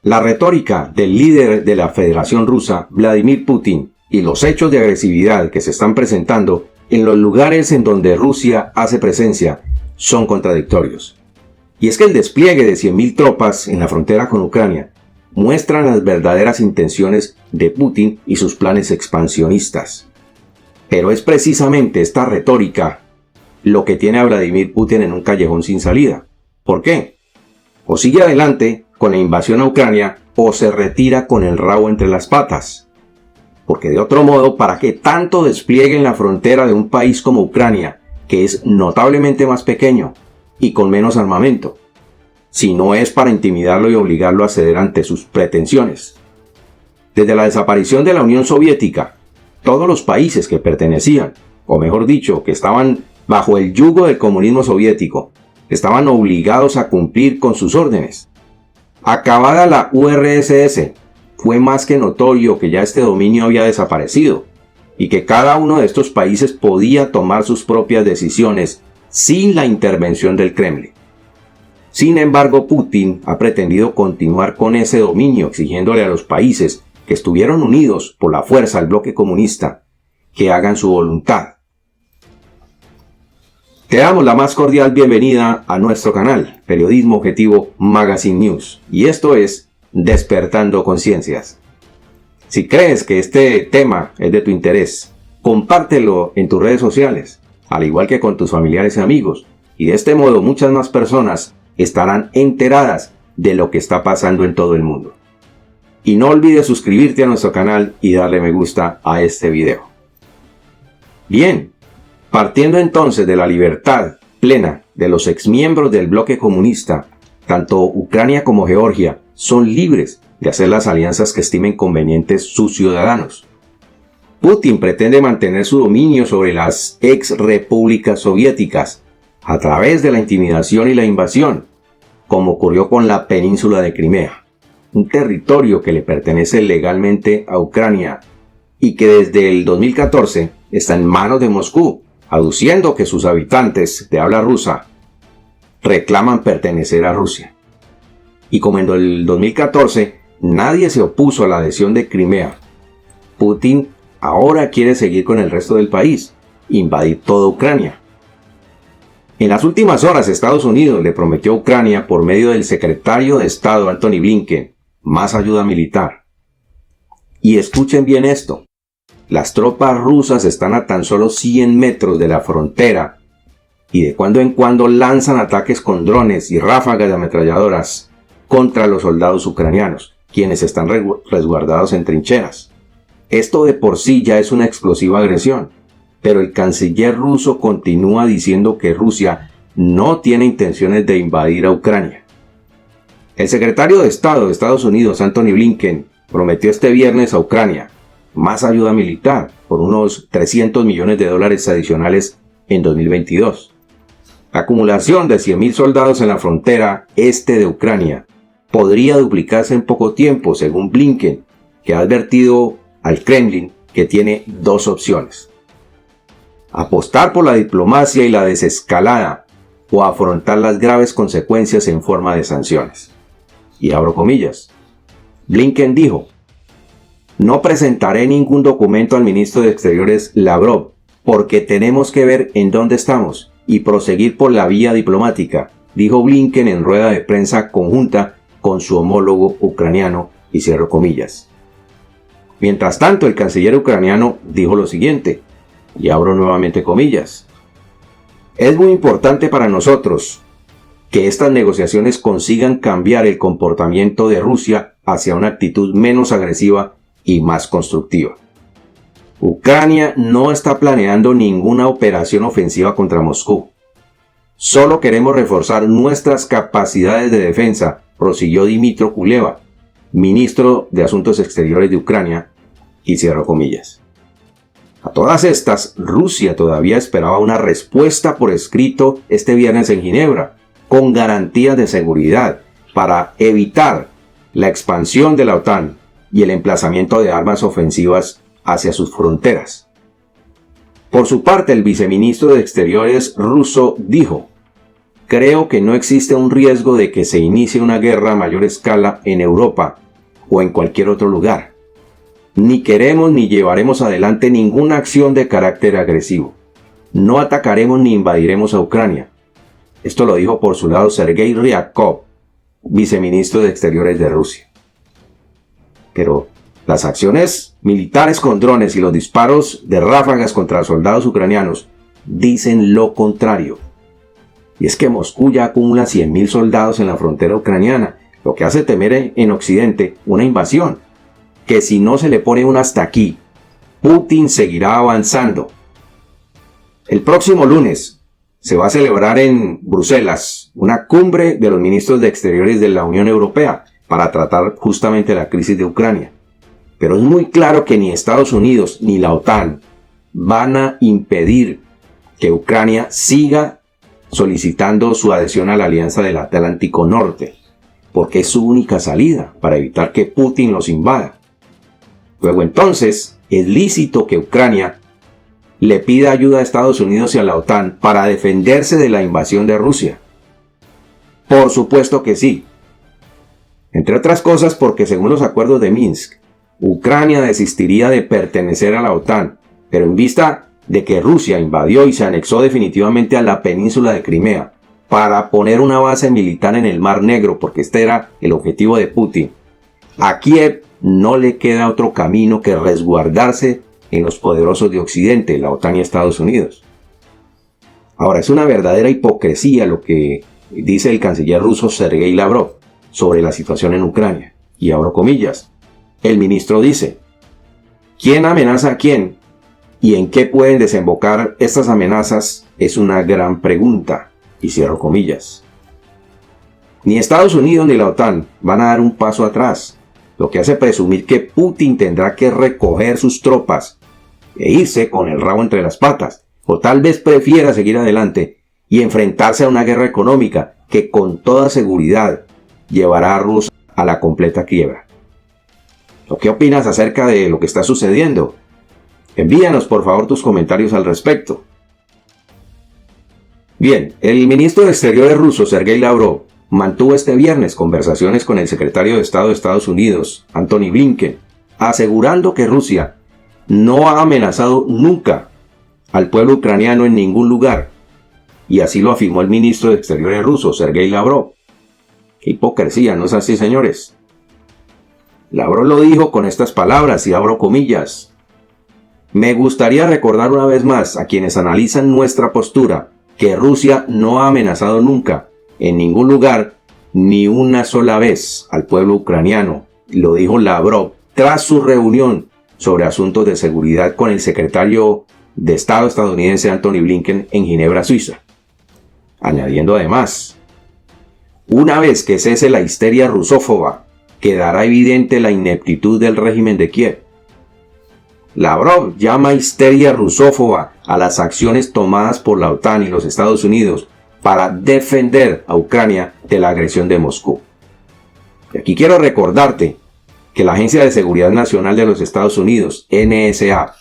La retórica del líder de la Federación Rusa, Vladimir Putin, y los hechos de agresividad que se están presentando en los lugares en donde Rusia hace presencia son contradictorios. Y es que el despliegue de 100.000 tropas en la frontera con Ucrania muestran las verdaderas intenciones de Putin y sus planes expansionistas. Pero es precisamente esta retórica lo que tiene a Vladimir Putin en un callejón sin salida. ¿Por qué? O sigue adelante con la invasión a Ucrania o se retira con el rabo entre las patas. Porque de otro modo, ¿para qué tanto despliegue en la frontera de un país como Ucrania, que es notablemente más pequeño y con menos armamento, si no es para intimidarlo y obligarlo a ceder ante sus pretensiones? Desde la desaparición de la Unión Soviética, todos los países que pertenecían, o mejor dicho, que estaban bajo el yugo del comunismo soviético, estaban obligados a cumplir con sus órdenes. Acabada la URSS, fue más que notorio que ya este dominio había desaparecido y que cada uno de estos países podía tomar sus propias decisiones sin la intervención del Kremlin. Sin embargo, Putin ha pretendido continuar con ese dominio, exigiéndole a los países que estuvieron unidos por la fuerza al bloque comunista que hagan su voluntad. Te damos la más cordial bienvenida a nuestro canal, Periodismo Objetivo Magazine News, y esto es Despertando Conciencias. Si crees que este tema es de tu interés, compártelo en tus redes sociales, al igual que con tus familiares y amigos, y de este modo muchas más personas estarán enteradas de lo que está pasando en todo el mundo. Y no olvides suscribirte a nuestro canal y darle me gusta a este video. Bien, partiendo entonces de la libertad plena de los exmiembros del bloque comunista, tanto Ucrania como Georgia son libres de hacer las alianzas que estimen convenientes sus ciudadanos. Putin pretende mantener su dominio sobre las ex repúblicas soviéticas a través de la intimidación y la invasión, como ocurrió con la península de Crimea, un territorio que le pertenece legalmente a Ucrania y que desde el 2014 está en manos de Moscú, aduciendo que sus habitantes de habla rusa reclaman pertenecer a Rusia. Y como en el 2014 nadie se opuso a la adhesión de Crimea, Putin ahora quiere seguir con el resto del país, invadir toda Ucrania. En las últimas horas Estados Unidos le prometió a Ucrania por medio del secretario de Estado Antony Blinken más ayuda militar. Y escuchen bien esto. Las tropas rusas están a tan solo 100 metros de la frontera y de cuando en cuando lanzan ataques con drones y ráfagas de ametralladoras contra los soldados ucranianos, quienes están resguardados en trincheras. Esto de por sí ya es una explosiva agresión, pero el canciller ruso continúa diciendo que Rusia no tiene intenciones de invadir a Ucrania. El secretario de Estado de Estados Unidos, Antony Blinken, prometió este viernes a Ucrania más ayuda militar por unos $300 millones adicionales en 2022. La acumulación de 100.000 soldados en la frontera este de Ucrania podría duplicarse en poco tiempo, según Blinken, que ha advertido al Kremlin que tiene dos opciones: apostar por la diplomacia y la desescalada o afrontar las graves consecuencias en forma de sanciones. Y abro comillas. Blinken dijo: no presentaré ningún documento al ministro de Exteriores Lavrov porque tenemos que ver en dónde estamos y proseguir por la vía diplomática, dijo Blinken en rueda de prensa conjunta con su homólogo ucraniano, y cierro comillas. Mientras tanto, el canciller ucraniano dijo lo siguiente, y abro nuevamente comillas: es muy importante para nosotros que estas negociaciones consigan cambiar el comportamiento de Rusia hacia una actitud menos agresiva y más constructiva. Ucrania no está planeando ninguna operación ofensiva contra Moscú. Solo queremos reforzar nuestras capacidades de defensa, prosiguió Dmytro Kuleba, ministro de Asuntos Exteriores de Ucrania, y cierro comillas. A todas estas, Rusia todavía esperaba una respuesta por escrito este viernes en Ginebra, con garantías de seguridad para evitar la expansión de la OTAN y el emplazamiento de armas ofensivas hacia sus fronteras. Por su parte, el viceministro de Exteriores ruso dijo: creo que no existe un riesgo de que se inicie una guerra a mayor escala en Europa o en cualquier otro lugar. Ni queremos ni llevaremos adelante ninguna acción de carácter agresivo. No atacaremos ni invadiremos a Ucrania. Esto lo dijo por su lado Sergei Ryabkov, viceministro de Exteriores de Rusia. Pero las acciones militares con drones y los disparos de ráfagas contra soldados ucranianos dicen lo contrario. Y es que Moscú ya acumula 100.000 soldados en la frontera ucraniana, lo que hace temer en Occidente una invasión, que si no se le pone un hasta aquí, Putin seguirá avanzando. El próximo lunes se va a celebrar en Bruselas una cumbre de los ministros de Exteriores de la Unión Europea para tratar justamente la crisis de Ucrania. Pero es muy claro que ni Estados Unidos ni la OTAN van a impedir que Ucrania siga solicitando su adhesión a la Alianza del Atlántico Norte, porque es su única salida para evitar que Putin los invada. Luego entonces, es lícito que Ucrania le pida ayuda a Estados Unidos y a la OTAN para defenderse de la invasión de Rusia. Por supuesto que sí. Entre otras cosas porque según los acuerdos de Minsk, Ucrania desistiría de pertenecer a la OTAN, pero en vista de que Rusia invadió y se anexó definitivamente a la península de Crimea para poner una base militar en el Mar Negro, porque este era el objetivo de Putin, a Kiev no le queda otro camino que resguardarse en los poderosos de Occidente, la OTAN y Estados Unidos. Ahora, es una verdadera hipocresía lo que dice el canciller ruso Sergei Lavrov sobre la situación en Ucrania. Y abro comillas. El ministro dice: ¿quién amenaza a quién? ¿Y en qué pueden desembocar estas amenazas? Es una gran pregunta. Y cierro comillas. Ni Estados Unidos ni la OTAN van a dar un paso atrás, lo que hace presumir que Putin tendrá que recoger sus tropas e irse con el rabo entre las patas, o tal vez prefiera seguir adelante y enfrentarse a una guerra económica que con toda seguridad llevará a Rusia a la completa quiebra. ¿Qué opinas acerca de lo que está sucediendo? Envíanos por favor tus comentarios al respecto. Bien, el ministro de Exteriores ruso Sergei Lavrov mantuvo este viernes conversaciones con el secretario de Estado de Estados Unidos, Antony Blinken, asegurando que Rusia no ha amenazado nunca al pueblo ucraniano en ningún lugar, y así lo afirmó el ministro de Exteriores ruso, Sergei Lavrov. ¡Qué hipocresía! ¿No es así, señores? Lavrov lo dijo con estas palabras, y abro comillas: me gustaría recordar una vez más a quienes analizan nuestra postura que Rusia no ha amenazado nunca, en ningún lugar, ni una sola vez al pueblo ucraniano, lo dijo Lavrov tras su reunión sobre asuntos de seguridad con el secretario de Estado estadounidense Antony Blinken en Ginebra, Suiza. Añadiendo además: una vez que cese la histeria rusófoba, quedará evidente la ineptitud del régimen de Kiev. Lavrov llama histeria rusófoba a las acciones tomadas por la OTAN y los Estados Unidos para defender a Ucrania de la agresión de Moscú. Y aquí quiero recordarte que la Agencia de Seguridad Nacional de los Estados Unidos, NSA,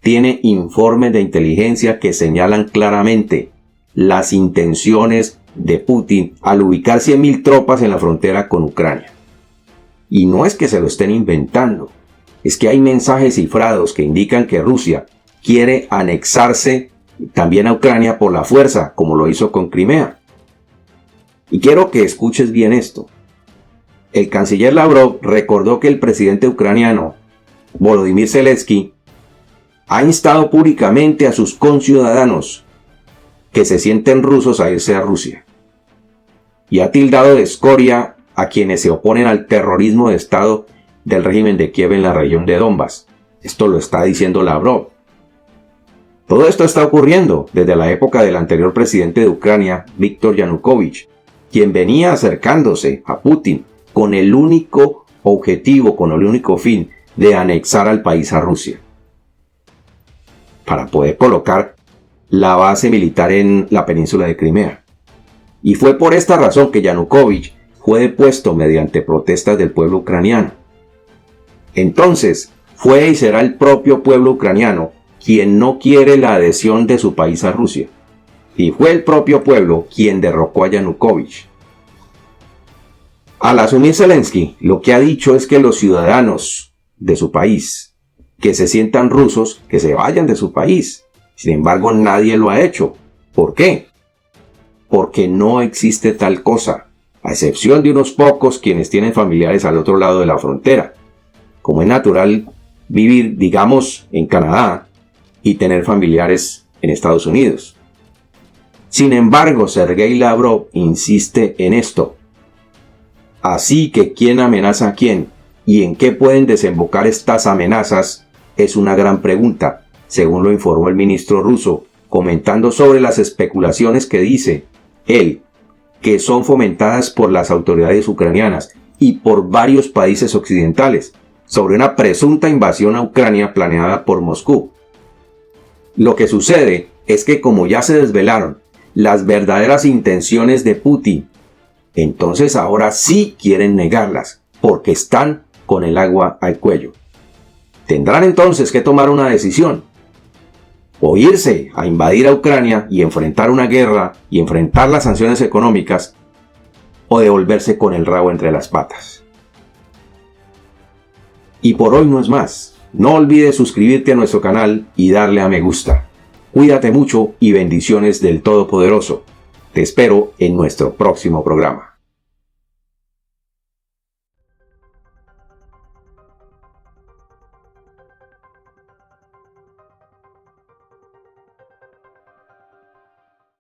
tiene informes de inteligencia que señalan claramente las intenciones de Putin al ubicar 100.000 tropas en la frontera con Ucrania. Y no es que se lo estén inventando, es que hay mensajes cifrados que indican que Rusia quiere anexarse también a Ucrania por la fuerza, como lo hizo con Crimea. Y quiero que escuches bien esto. El canciller Lavrov recordó que el presidente ucraniano, Volodymyr Zelensky, ha instado públicamente a sus conciudadanos que se sienten rusos a irse a Rusia. Y ha tildado de escoria a quienes se oponen al terrorismo de Estado del régimen de Kiev en la región de Donbass. Esto lo está diciendo Lavrov. Todo esto está ocurriendo desde la época del anterior presidente de Ucrania, Viktor Yanukovych, quien venía acercándose a Putin con el único objetivo, con el único fin de anexar al país a Rusia, para poder colocar la base militar en la península de Crimea. Y fue por esta razón que Yanukovych fue depuesto mediante protestas del pueblo ucraniano. Entonces, fue y será el propio pueblo ucraniano quien no quiere la adhesión de su país a Rusia. y fue el propio pueblo quien derrocó a Yanukovych. Al asumir Zelensky, lo que ha dicho es que los ciudadanos de su país que se sientan rusos, que se vayan de su país. Sin embargo, nadie lo ha hecho. ¿Por qué? Porque no existe tal cosa, a excepción de unos pocos quienes tienen familiares al otro lado de la frontera. Como es natural vivir, digamos, en Canadá y tener familiares en Estados Unidos. Sin embargo, Sergei Lavrov insiste en esto. Así que ¿quién amenaza a quién? ¿Y en qué pueden desembocar estas amenazas? Es una gran pregunta, según lo informó el ministro ruso, comentando sobre las especulaciones que dice él, que son fomentadas por las autoridades ucranianas y por varios países occidentales, sobre una presunta invasión a Ucrania planeada por Moscú. Lo que sucede es que como ya se desvelaron las verdaderas intenciones de Putin, entonces ahora sí quieren negarlas, porque están con el agua al cuello. Tendrán entonces que tomar una decisión. O irse a invadir a Ucrania y enfrentar una guerra y enfrentar las sanciones económicas, o devolverse con el rabo entre las patas. Y por hoy no es más. No olvides suscribirte a nuestro canal y darle a me gusta. Cuídate mucho y bendiciones del Todopoderoso. Te espero en nuestro próximo programa.